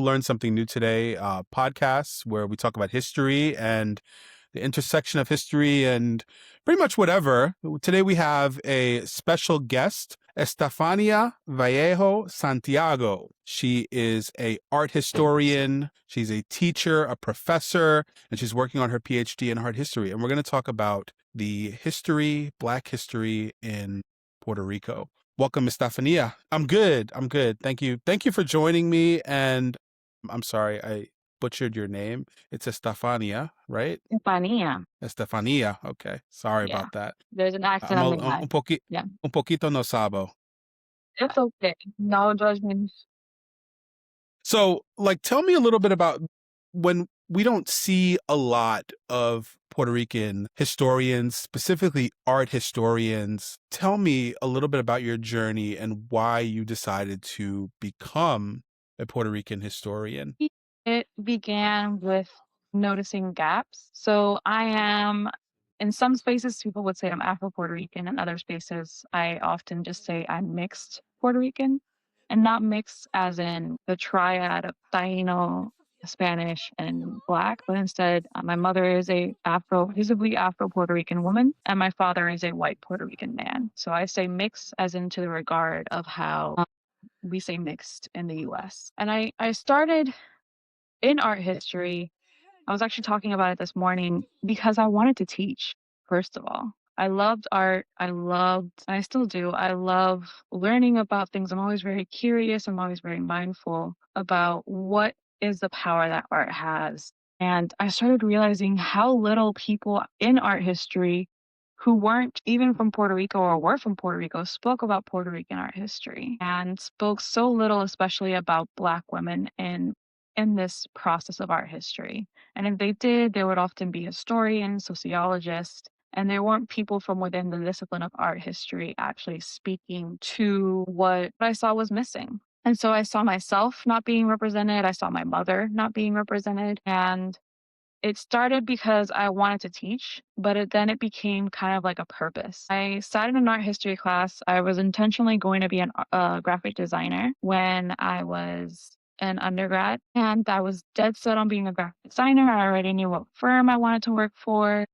Learn Something New Today podcasts where we talk about history and the intersection of history and pretty much whatever. Today we have a special guest, Estefania Vallejo Santiago. She is a art historian. She's a teacher, a professor, and she's working on her PhD in art history. And we're going to talk about the history, Black history in Puerto Rico. Welcome, Estefania. I'm good. I'm good. Thank you. Thank you for joining me. And I'm sorry, I butchered your name. It's Estefania, right? Estefania. Estefania. Okay. Sorry Yeah. about that. There's an accent I'm on a, the I. Yeah. un poquito no sabo. It's okay. No judgment. So, tell me a little bit about when we don't see a lot of Puerto Rican historians, specifically art historians. Tell me a little bit about your journey and why you decided to become a Puerto Rican historian. It began with noticing gaps. So I am, in some spaces, people would say I'm Afro Puerto Rican. In other spaces, I often just say I'm mixed Puerto Rican, and not mixed as in the triad of Taino, Spanish, and Black, but instead, my mother is a visibly Afro Puerto Rican woman, and my father is a white Puerto Rican man. So I say mixed as into the regard of how we say mixed in the US. And I started in art history. I was actually talking about it this morning because I wanted to teach, first of all. I loved art. And I still do. I love learning about things. I'm always very curious. I'm always very mindful about what is the power that art has. And I started realizing how little people in art history who weren't even from Puerto Rico or were from Puerto Rico spoke about Puerto Rican art history and spoke so little, especially about Black women in this process of art history. And if they did, they would often be historians, sociologists, and they weren't people from within the discipline of art history actually speaking to what I saw was missing. And so I saw myself not being represented. I saw my mother not being represented. And it started because I wanted to teach, but then it became kind of like a purpose. I sat in an art history class. I was intentionally going to be a graphic designer when I was an undergrad, and I was dead set on being a graphic designer. I already knew what firm I wanted to work for.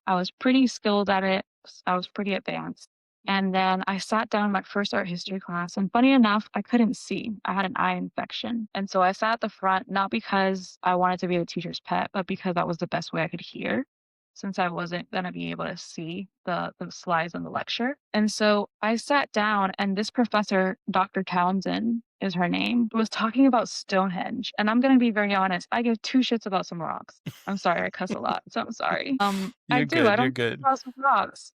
I was pretty skilled at it. I was pretty advanced. And then I sat down in my first art history class, and funny enough, I couldn't see. I had an eye infection. And so I sat at the front, not because I wanted to be the teacher's pet, but because that was the best way I could hear, since I wasn't going to be able to see the slides in the lecture. And so I sat down, and this professor, Dr. Townsend is her name, was talking about Stonehenge. And I'm going to be very honest, I give two shits about some rocks. I'm sorry, I cuss a lot, so I'm sorry. I You're do. I good. You're don't good. about some rocks.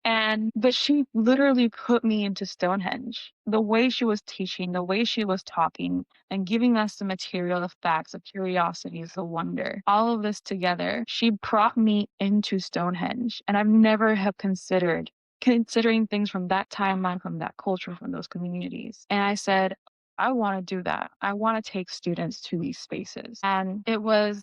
But she literally put me into Stonehenge. The way she was teaching, the way she was talking, and giving us the material, the facts, the curiosities, the wonder, all of this together, she brought me into Stonehenge. And I've never have considering things from that timeline, from that culture, from those communities. And I said, I want to do that. I want to take students to these spaces. And it was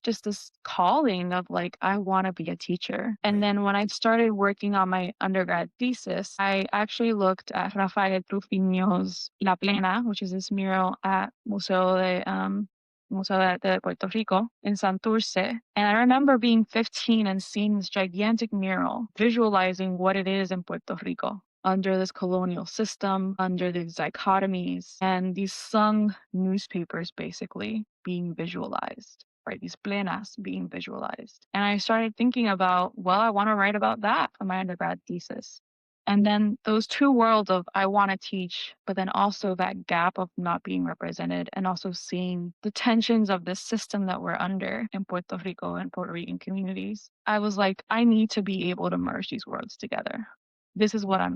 just this calling of like, I want to be a teacher. And then when I started working on my undergrad thesis, I actually looked at Rafael Trufino's La Plena, which is this mural at Museo de Puerto Rico in Santurce. And I remember being 15 and seeing this gigantic mural, visualizing what it is in Puerto Rico under this colonial system, under these dichotomies, and these sung newspapers basically being visualized, right? These plenas being visualized. And I started thinking about, well, I want to write about that for my undergrad thesis. And then those two worlds of I want to teach, but then also that gap of not being represented and also seeing the tensions of this system that we're under in Puerto Rico and Puerto Rican communities. I was like, I need to be able to merge these worlds together. This is what I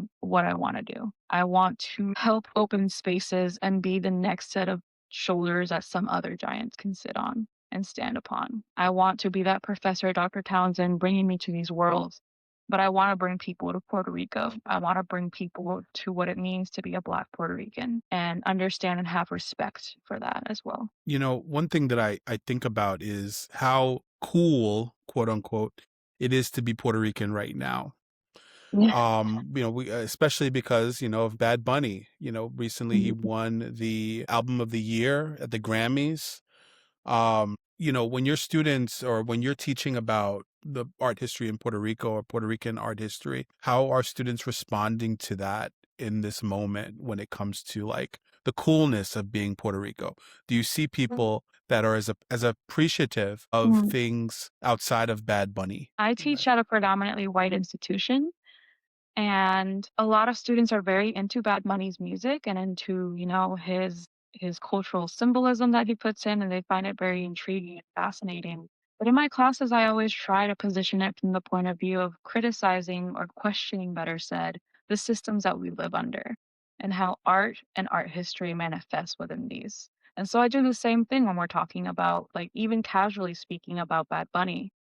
want to do. I want to help open spaces and be the next set of shoulders that some other giants can sit on and stand upon. I want to be that professor, Dr. Townsend, bringing me to these worlds. But I want to bring people to Puerto Rico. I want to bring people to what it means to be a Black Puerto Rican and understand and have respect for that as well. One thing that I think about is how cool, quote unquote, it is to be Puerto Rican right now. We especially because, of Bad Bunny. Recently he won the album of the year at the Grammys. When your students or when you're teaching about the art history in Puerto Rico or Puerto Rican art history, how are students responding to that in this moment when it comes to like the coolness of being Puerto Rico? Do you see people that are as appreciative of Mhm. things outside of Bad Bunny? I teach at a predominantly white institution, and a lot of students are very into Bad Bunny's music and into, his cultural symbolism that he puts in, and they find it very intriguing and fascinating. But in my classes, I always try to position it from the point of view of criticizing or questioning, better said, the systems that we live under and how art and art history manifests within these. And so I do the same thing when we're talking about, like, even casually speaking about Bad Bunny.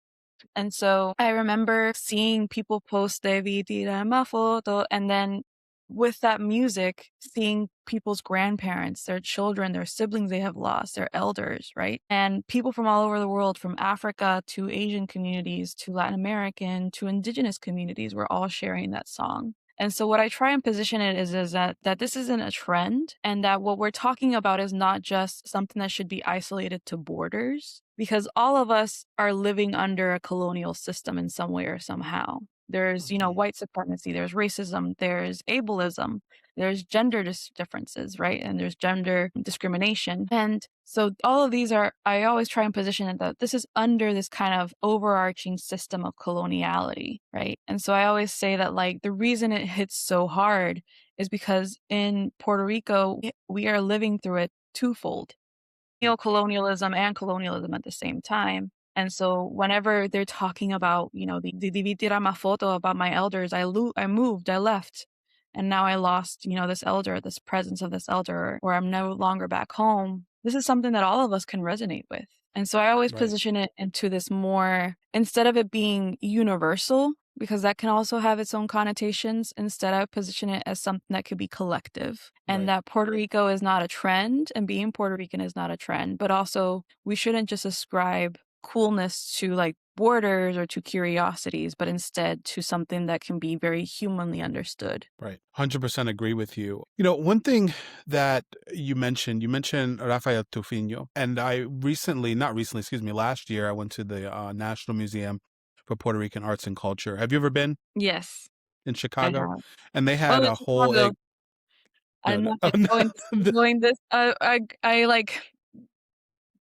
And so I remember seeing people post "Debí tirarme foto," and then with that music, seeing people's grandparents, their children, their siblings they have lost, their elders, right? And people from all over the world, from Africa to Asian communities to Latin American to indigenous communities, were all sharing that song. And so what I try and position it is that this isn't a trend, and that what we're talking about is not just something that should be isolated to borders, because all of us are living under a colonial system in some way or somehow. There's, Mhm. white supremacy, there's racism, there's ableism, there's gender differences, right? And there's gender discrimination. And so all of these are, I always try and position it that this is under this kind of overarching system of coloniality, right? And so I always say that, like, the reason it hits so hard is because in Puerto Rico, we are living through it twofold, neocolonialism and colonialism at the same time. And so whenever they're talking about, the "Debí tirarme foto" about my elders, I moved, I left, and now I lost, this elder, this presence of this elder, or I'm no longer back home. This is something that all of us can resonate with. And so I always Right. position it into this more, instead of it being universal, because that can also have its own connotations. Instead, I position it as something that could be collective, and Right. that Puerto Rico is not a trend, and being Puerto Rican is not a trend, but also we shouldn't just ascribe coolness to, like, borders or to curiosities, but instead to something that can be very humanly understood. Right. 100% agree with you. One thing that you mentioned Rafael Tufino. And not recently, excuse me, last year, I went to the National Museum for Puerto Rican Arts and Culture. Have you ever been Yes, in I Chicago? have. And they Well, had in a whole, Chicago, no, I'm no, not oh, yet no. going this, I, like,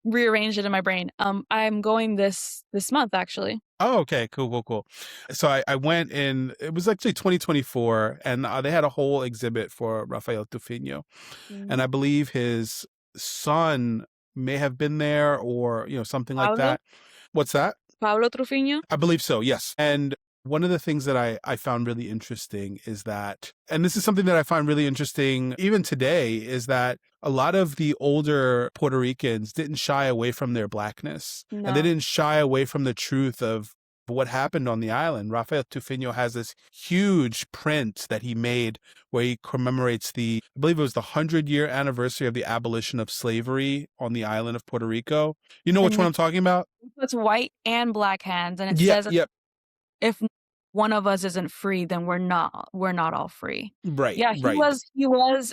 rearranged it in my brain. I'm going this month, actually. Oh, okay. Cool, cool, cool. So I went in, it was actually 2024, and they had a whole exhibit for Rafael Tufino. And Mhm. I believe his son may have been there or, something like Pablo that. What's that? Pablo Trufiño? I believe so, yes. And one of the things that I found really interesting is that, and this is something that I find really interesting even today, is that a lot of the older Puerto Ricans didn't shy away from their blackness, and they No. didn't shy away from the truth of what happened on the island. Rafael Tufino has this huge print that he made where he commemorates I believe it was the 100-year anniversary of the abolition of slavery on the island of Puerto Rico. You know which And one he I'm talking about? puts white and black hands, and it Yep, says, yep. if one of us isn't free, then we're not all free. Right, Yeah, he right. was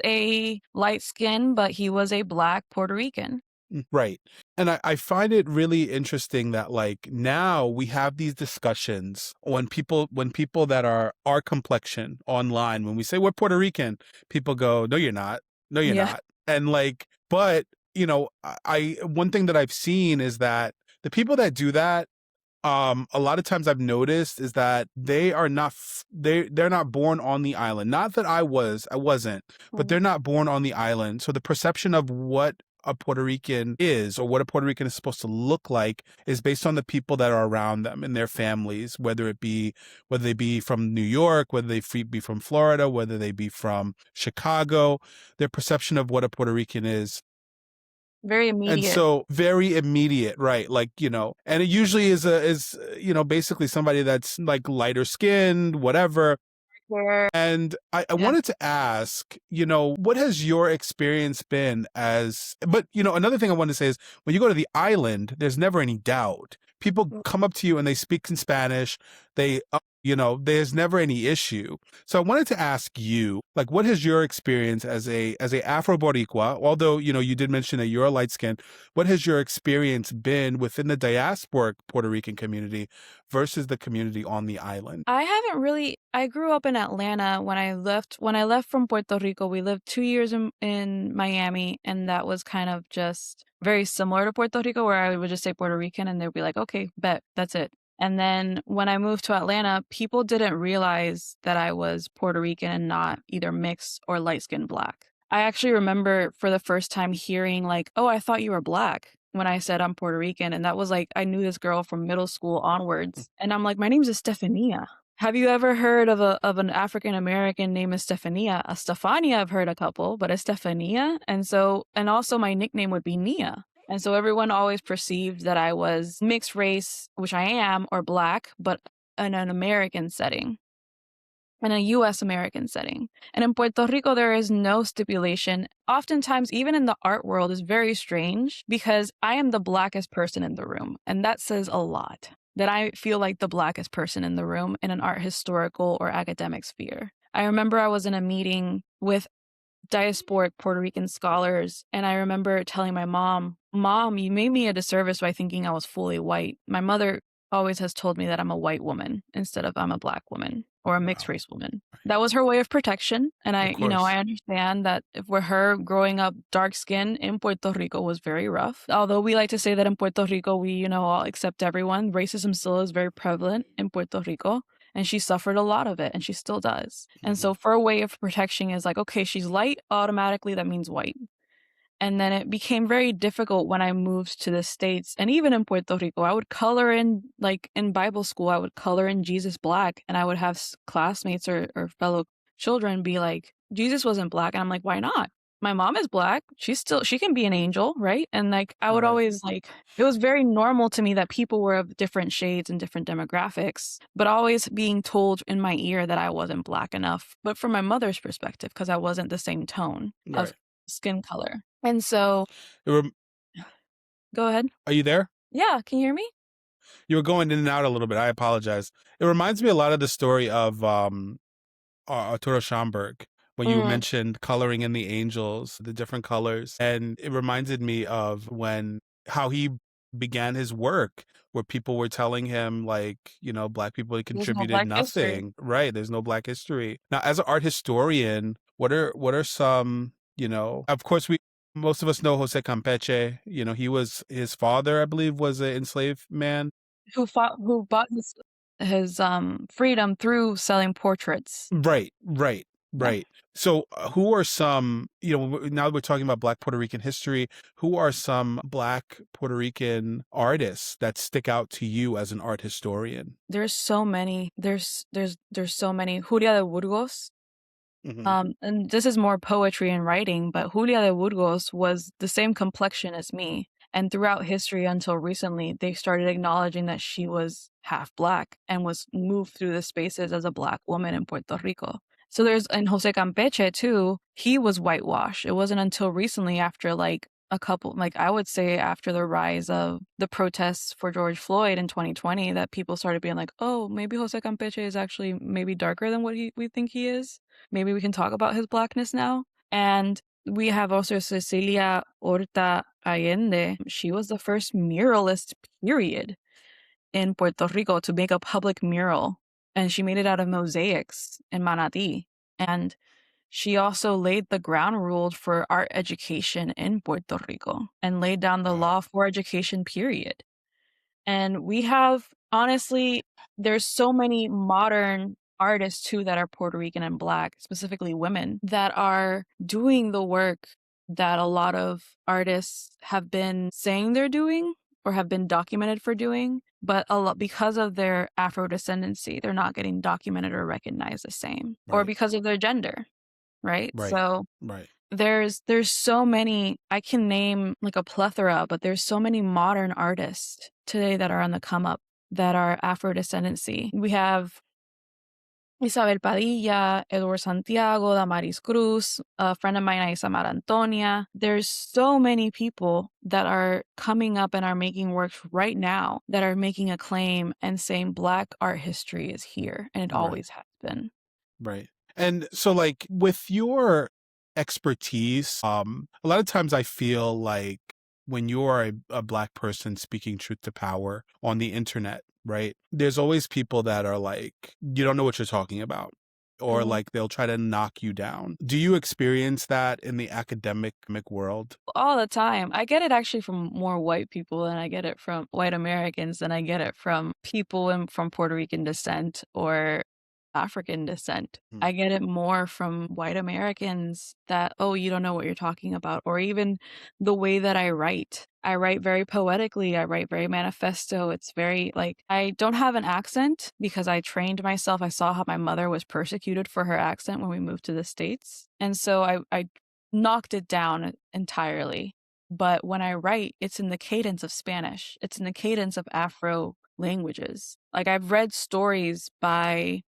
a light skin, but he was a black Puerto Rican. Right. And I find it really interesting that like now we have these discussions when people that are our complexion online, when we say we're Puerto Rican, people go, no, you're not. No, you're Yeah. not. And like, but one thing that I've seen is that the people that do that, a lot of times I've noticed is that they are not they're not born on the island. Not that I wasn't, but Mm. they're not born on the island. So the perception of what a Puerto Rican is or what a Puerto Rican is supposed to look like is based on the people that are around them and their families, whether they be from New York, whether be from Florida, whether they be from Chicago. Their perception of what a Puerto Rican is, Very and immediate. so very immediate, right? Like, and it usually is basically somebody that's like lighter skinned, whatever. Where And I Yeah. wanted to ask, what has your experience been but another thing I wanted to say is when you go to the island, there's never any doubt. People Mm. come up to you and they speak in Spanish. They there's never any issue. So I wanted to ask you, like, what has your experience as a Afro Boricua, although, you did mention that you're a light skin, what has your experience been within the diasporic Puerto Rican community versus the community on the island? I grew up in Atlanta. When I left from Puerto Rico, we lived 2 years in Miami, and that was kind of just very similar to Puerto Rico, where I would just say Puerto Rican and they'd be like, okay, bet, that's it. And then when I moved to Atlanta, people didn't realize that I was Puerto Rican and not either mixed or light-skinned black. I actually remember for the first time hearing like, "Oh, I thought you were black," when I said I'm Puerto Rican, and that was like I knew this girl from middle school onwards, and I'm like, "My name's Estefania. Have you ever heard of an African American named Estefania?" Estefania, I've heard a couple, but Estefania? And also my nickname would be Nia. And so everyone always perceived that I was mixed race, which I am, or black, but in an American setting, in a US American setting. And in Puerto Rico, there is no stipulation. Oftentimes, even in the art world, is very strange because I am the blackest person in the room. And that says a lot that I feel like the blackest person in the room in an art historical or academic sphere. I remember I was in a meeting with diasporic Puerto Rican scholars, and I remember telling my mom, "Mom, you made me a disservice by thinking I was fully white." My mother always has told me that I'm a white woman instead of I'm a black woman or a mixed Wow. race woman. That was her way of protection, and Of I course. understand that if for her growing up dark skin in Puerto Rico was very rough. Although we like to say that in Puerto Rico we, all accept everyone, racism still is very prevalent in Puerto Rico. And she suffered a lot of it, and she still does. And Hmm. so for a way of protection is like, okay, she's light, automatically that means white. And then it became very difficult when I moved to the States. And even in Puerto Rico, I would color in, like in Bible school, I would color in Jesus black. And I would have classmates or fellow children be like, Jesus wasn't black. And I'm like, why not? My mom is black. She can be an angel, right? And like, I would Right. always like, it was very normal to me that people were of different shades and different demographics, but always being told in my ear that I wasn't black enough. But from my mother's perspective, because I wasn't the same tone of Right. skin color. And so It rem- go ahead. are you there? Yeah, can you hear me? You were going in and out a little bit. I apologize. It reminds me a lot of the story of Arturo Schomburg, when you Mm, mentioned coloring in the angels, the different colors. And it reminded me of how he began his work, where people were telling him, like, black people there's no contributed black history. nothing. Right. There's no black history. Now, as an art historian, what are some, of course, most of us know Jose Campeche. His father, I believe, was an enslaved man. Who bought his freedom through selling portraits. Right, right, Yeah. right. So, who are some, now that we're talking about Black Puerto Rican history, who are some Black Puerto Rican artists that stick out to you as an art historian? There's so many. There's so many. Julia de Burgos. Hmm. And this is more poetry and writing, but Julia de Burgos was the same complexion as me. And throughout history until recently, they started acknowledging that she was half black and was moved through the spaces as a black woman in Puerto Rico. So there's in Jose Campeche too, he was whitewashed. It wasn't until recently after like a couple, like I would say after the rise of the protests for George Floyd in 2020, that people started being like, oh, maybe Jose Campeche is actually maybe darker than what we think he is. Maybe we can talk about his blackness now. And we have also Cecilia Horta Allende. She was the first muralist, period, in Puerto Rico to make a public mural. And she made it out of mosaics in Manatí. And she also laid the ground rules for art education in Puerto Rico and laid down the Wow. law for education, period. And we have, honestly, there's so many modern artists too that are Puerto Rican and Black, specifically women, that are doing the work that a lot of artists have been saying they're doing or have been documented for doing, but a lot because of their Afro descendancy, they're not getting documented or recognized the same, or Right, because of their gender, right? right, So right. there's so many, I can name like a plethora, but there's so many modern artists today that are on the come up that are Afro descendancy. We have Isabel Padilla, Edward Santiago, Damaris Cruz, a friend of mine, Isa Mar Antonia. There's so many people that are coming up and are making works right now that are making a claim and saying Black art history is here, and it Right. always has been. Right. And so like with your expertise, a lot of times I feel like when you're a Black person speaking truth to power on the internet, right? There's always people that are like, you don't know what you're talking about. Or Mhm. like they'll try to knock you down. Do you experience that in the academic world? All the time. I get it actually from more white people than I get it from white Americans than I get it from people from Puerto Rican descent or African descent. Hmm. I get it more from white Americans that, oh, you don't know what you're talking about, or even the way that I write. I write very poetically. I write very manifesto. It's very like, I don't have an accent because I trained myself. I saw how my mother was persecuted for her accent when we moved to the States. And so I knocked it down entirely. But when I write, it's in the cadence of Spanish. It's in the cadence of Afro languages. Like I've read stories by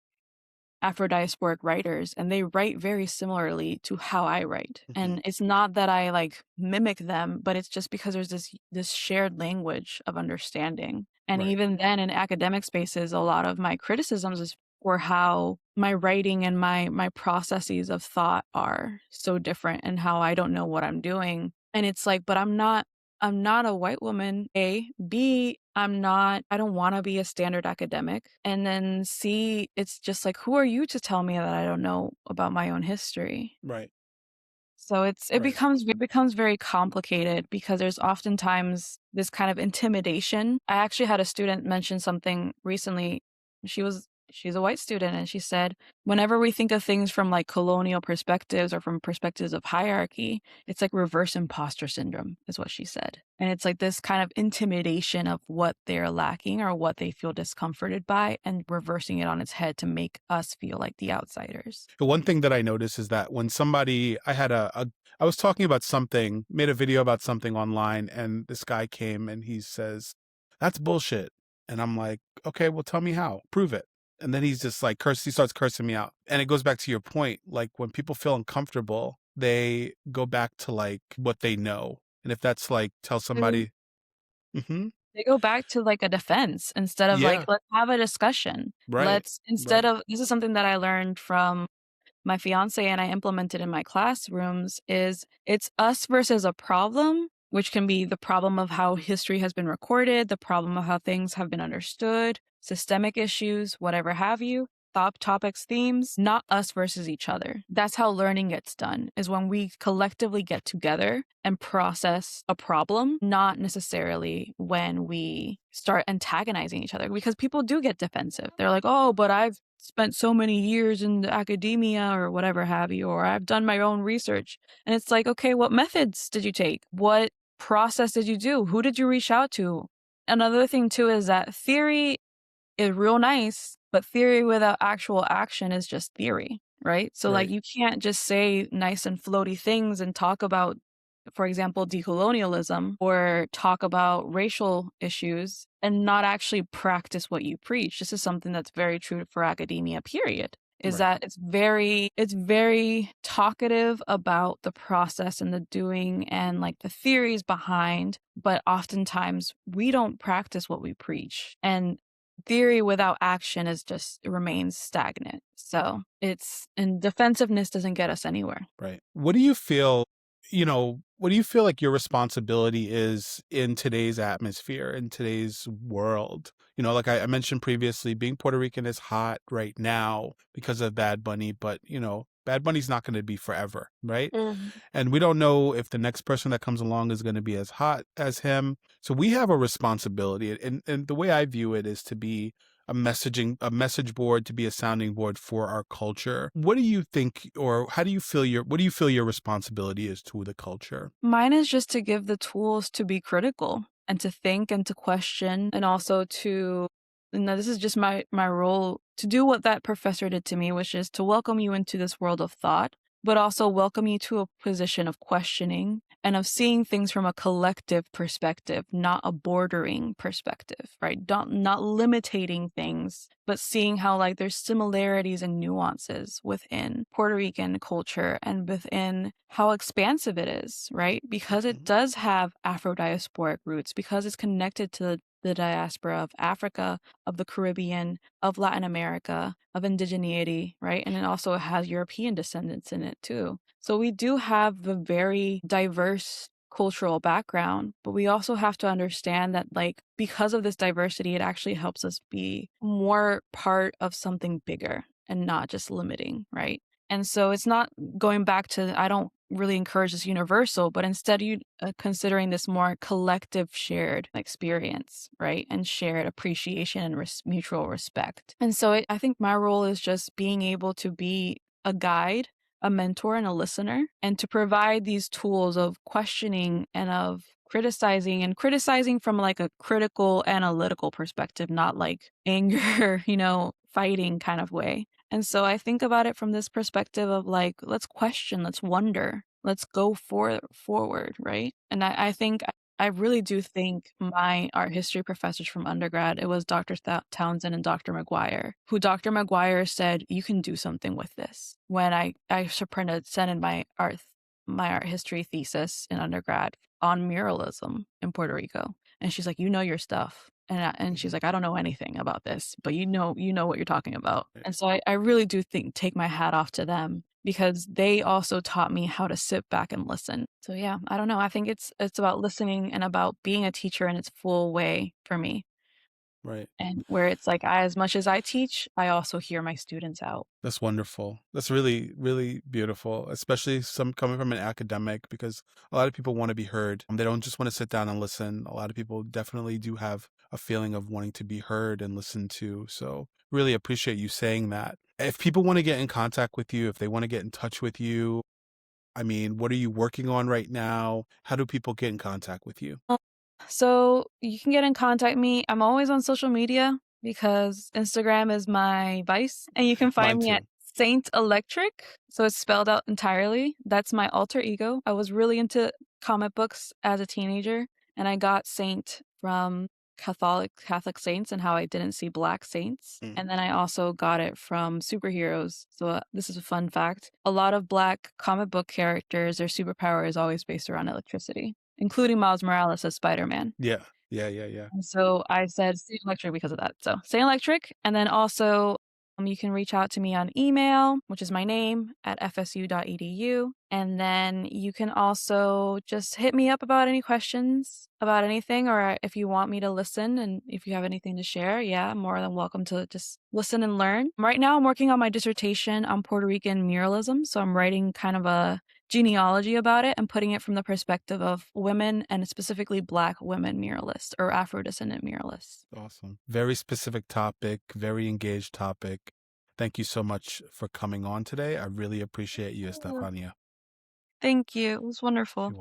Afro-diasporic writers, and they write very similarly to how I write. Mhm. And it's not that I like mimic them, but it's just because there's this shared language of understanding. And Right. even then in academic spaces, a lot of my criticisms is for how my writing and my processes of thought are so different and how I don't know what I'm doing. And it's like, but I'm not a white woman, A. B, I don't want to be a standard academic. And then C, it's just like, who are you to tell me that I don't know about my own history? Right. So it Right. becomes very complicated because there's oftentimes this kind of intimidation. I actually had a student mention something recently. She's a white student, and she said, whenever we think of things from like colonial perspectives or from perspectives of hierarchy, it's like reverse imposter syndrome, is what she said. And it's like this kind of intimidation of what they're lacking or what they feel discomforted by and reversing it on its head to make us feel like the outsiders. The one thing that I notice is that when somebody, I was talking about something, made a video about something online, and this guy came and he says, "That's bullshit." And I'm like, okay, well, tell me how, prove it. And then he's just like, he starts cursing me out. And it goes back to your point. Like when people feel uncomfortable, they go back to like what they know. And if that's like, tell somebody, mm-hmm, They go back to like a defense instead of like, yeah, let's have a discussion. right, Instead right, of, this is something that I learned from my fiance and I implemented in my classrooms is it's us versus a problem, which can be the problem of how history has been recorded, the problem of how things have been understood, systemic issues, whatever have you. Topics, themes, not us versus each other. That's how learning gets done, is when we collectively get together and process a problem, not necessarily when we start antagonizing each other, because people do get defensive. They're like, oh, but I've spent so many years in the academia or whatever have you, or I've done my own research. And it's like, okay, what methods did you take? What process did you do? Who did you reach out to? Another thing too is that theory is real nice, but theory without actual action is just theory, right? So like right, you can't just say nice and floaty things and talk about, for example, decolonialism or talk about racial issues and not actually practice what you preach. This is something that's very true for academia, period. Is right, that it's very talkative about the process and the doing and like the theories behind, but oftentimes we don't practice what we preach. And theory without action is just it remains stagnant. So and defensiveness doesn't get us anywhere. right. What do you feel, what do you feel like your responsibility is in today's atmosphere, in today's world? Like I mentioned previously, being Puerto Rican is hot right now because of Bad Bunny, but, Bad Bunny's not going to be forever, right? And we don't know if the next person that comes along is going to be as hot as him. So we have a responsibility. And the way I view it is to be a message board, to be a sounding board for our culture. What do you think, or what do you feel your responsibility is to the culture? Mine is just to give the tools to be critical and to think and to question and also to this is just my role to do what that professor did to me, which is to welcome you into this world of thought, but also welcome you to a position of questioning and of seeing things from a collective perspective, not a bordering perspective, right? Not limiting things, but seeing how like there's similarities and nuances within Puerto Rican culture and within how expansive it is, right? Because it does have Afro-diasporic roots, because it's connected to the diaspora of Africa, of the Caribbean, of Latin America, of indigeneity, right? And it also has European descendants in it too. So we do have a very diverse cultural background, but we also have to understand that like because of this diversity, it actually helps us be more part of something bigger and not just limiting, right? And so it's not going back to, I don't really encourage this universal, but instead you considering this more collective shared experience, right? And shared appreciation and mutual respect. And so I think my role is just being able to be a guide, a mentor, and a listener, and to provide these tools of questioning and of criticizing from like a critical analytical perspective, not like anger, fighting kind of way. And so I think about it from this perspective of like, let's question, let's wonder, let's go forward, right? And I really do think my art history professors from undergrad, it was Dr. Townsend and Dr. McGuire, who Dr. McGuire said, you can do something with this. When I sent in my art history thesis in undergrad on muralism in Puerto Rico. And she's like, you know your stuff. And she's like, I don't know anything about this, but you know what you're talking about. And so I really do take my hat off to them because they also taught me how to sit back and listen. So yeah, I don't know. I think it's about listening and about being a teacher in its full way for me. Right. And where it's like, as much as I teach, I also hear my students out. That's wonderful. That's really, really beautiful, especially some coming from an academic, because a lot of people want to be heard. They don't just want to sit down and listen. A lot of people definitely do have a feeling of wanting to be heard and listened to. So really appreciate you saying that. If people want to get in contact with you, if they want to get in touch with you, I mean, what are you working on right now? How do people get in contact with you? So you can get in contact me. I'm always on social media because Instagram is my vice. And you can find me at Saint Electric. So it's spelled out entirely. That's my alter ego. I was really into comic books as a teenager, and I got Saint from Catholic saints and how I didn't see black saints. And then I also got it from superheroes. So this is a fun fact. A lot of black comic book characters, their superpower is always based around electricity, including Miles Morales as Spider-Man. Yeah. And so I said Saint Electric because of that. So Saint Electric. And then also you can reach out to me on email, which is my name, at fsu.edu. And then you can also just hit me up about any questions about anything, or if you want me to listen and if you have anything to share, yeah, I'm more than welcome to just listen and learn. Right now I'm working on my dissertation on Puerto Rican muralism. So I'm writing kind of a genealogy about it and putting it from the perspective of women, and specifically Black women muralists or Afro-descendant muralists. Awesome. Very specific topic, very engaged topic. Thank you so much for coming on today. I really appreciate you, Estefania. Thank you. It was wonderful.